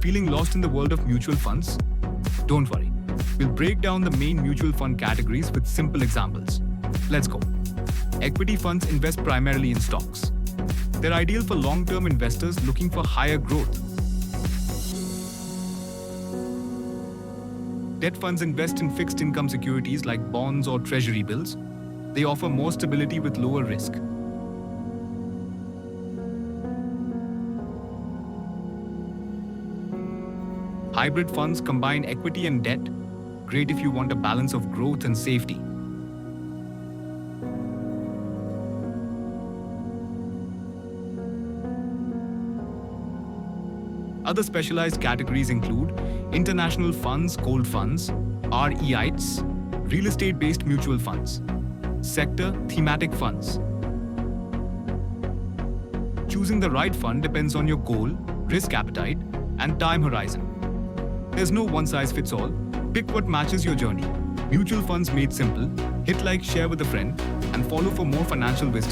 Feeling lost in the world of mutual funds? Don't worry. We'll break down the main mutual fund categories with simple examples. Let's go. Equity funds invest primarily in stocks. They're ideal for long-term investors looking for higher growth. Debt funds invest in fixed income securities like bonds or treasury bills. They offer more stability with lower risk. Hybrid funds combine equity and debt, great if you want a balance of growth and safety. Other specialized categories include international funds, gold funds, REITs, real estate-based mutual funds, sector thematic funds. Choosing the right fund depends on your goal, risk appetite, and time horizon. There's no one-size-fits-all. Pick what matches your journey. Mutual funds made simple. Hit like, share with a friend, and follow for more financial wisdom.